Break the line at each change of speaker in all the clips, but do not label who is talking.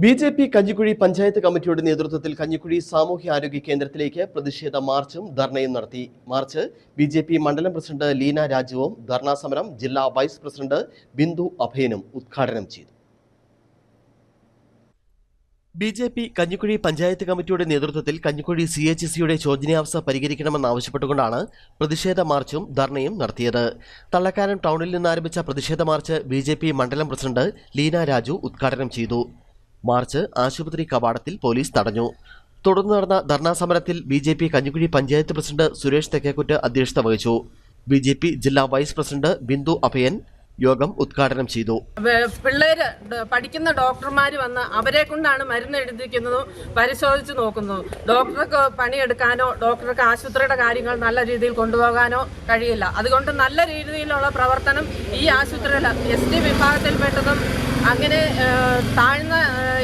BJP. Kanjikuzhi panchayat കമ്മിറ്റിയുടെ നേതൃത്വത്തിൽ കഞ്ഞിക്കുഴി സാമൂഹ്യാരോഗ്യ കേന്ദ്രത്തിലേക്ക് പ്രതിഷേധ മാർച്ചും ധർണയും നടത്തി. March BJP. മണ്ഡലം പ്രസിഡന്റ് ലീന രാജുവും ധർണാ സമരം ജില്ലാ വൈസ് പ്രസിഡന്റ് ബിന്ദു അഭയനും ഉദ്ഘാടനം ചെയ്തു. ബി.ജെ.പി. കഞ്ഞിക്കുഴി പഞ്ചായത്ത് കമ്മിറ്റിയുടെ നേതൃത്വത്തിൽ കഞ്ഞിക്കുഴി CHCയുടെ ശോചനീയാവസ്ഥ പരിഹരിക്കണമെന്നാവശ്യപ്പെട്ടുകൊണ്ടാണ് പ്രതിഷേധ മാർച്ചും ധർണയും നടത്തിയത്. തള്ളക്കാനം ടൗണിൽ നിന്ന് ആരംഭിച്ച പ്രതിഷേധ മാർച്ച് ബി.ജെ.പി. മണ്ഡലം പ്രസിഡന്റ് ലീന രാജു ഉദ്ഘാടനം ചെയ്തു. മാർച്ച് ആശുപത്രി കവാടത്തിൽ പോലീസ് തടഞ്ഞു. തുടർന്ന് നടന്ന ധർണാ സമരത്തിൽ ബി.ജെ.പി. കഞ്ഞിക്കുഴി പഞ്ചായത്ത് പ്രസിഡന്റ് സുരേഷ് തെക്കേക്കുറ്റ് അധ്യക്ഷത വഹിച്ചു. ബി.ജെ.പി. ജില്ലാ വൈസ് പ്രസിഡന്റ് ബിന്ദു അഭയൻ യോഗം ഉദ്ഘാടനം ചെയ്തു.
പിള്ളേര് പഠിക്കുന്ന ഡോക്ടർമാർ വന്ന് അവരെ കൊണ്ടാണ് മരുന്ന് എഴുതിക്കുന്നതും പരിശോധിച്ച് നോക്കുന്നത്. ഡോക്ടർക്ക് പണിയെടുക്കാനോ ഡോക്ടർക്ക് ആശുപത്രിയുടെ കാര്യങ്ങൾ നല്ല രീതിയിൽ കൊണ്ടുപോകാനോ കഴിയില്ല. അതുകൊണ്ട് നല്ല രീതിയിലുള്ള പ്രവർത്തനം ഈ ആശുപത്രിയിൽ ST വിഭാഗത്തിൽപ്പെട്ടതും അങ്ങനെ താഴ്ന്ന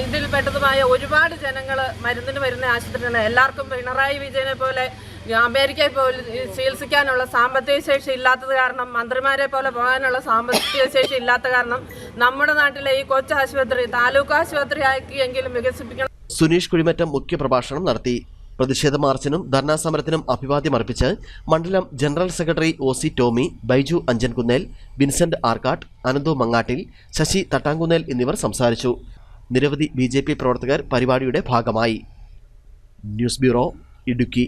ഇതിൽപ്പെട്ടതുമായ ഒരുപാട് ജനങ്ങൾ മരുന്നിന് വരുന്ന ആശുപത്രിയാണ്. എല്ലാവർക്കും പിണറായി വിജയനെ പോലെ അമേരിക്കയിൽ പോലും ചികിത്സിക്കാനുള്ള സാമ്പത്തിക ശേഷി ഇല്ലാത്തത് കാരണം, മന്ത്രിമാരെ പോലെ പോകാനുള്ള സാമ്പത്തിക ശേഷി ഇല്ലാത്ത കാരണം നമ്മുടെ നാട്ടിലെ ഈ കൊച്ചു ആശുപത്രി താലൂക്ക് ആശുപത്രി ആക്കിയെങ്കിലും വികസിപ്പിക്കണം.
സുനീഷ് കുഴിമറ്റം മുഖ്യപ്രഭാഷണം നടത്തി. പ്രതിഷേധ മാർച്ചിനും ധർണാ സമരത്തിനും അഭിവാദ്യമർപ്പിച്ച് മണ്ഡലം general secretary OC Tomy, Baiju Anchankunnel, Vincent Arkkattu, Ananthu Mangattil, Sasi Thattankunnel എന്നിവർ സംസാരിച്ചു. നിരവധി ബി.ജെ.പി. പ്രവർത്തകർ പരിപാടിയുടെ ഭാഗമായി. News bureau, Idukki.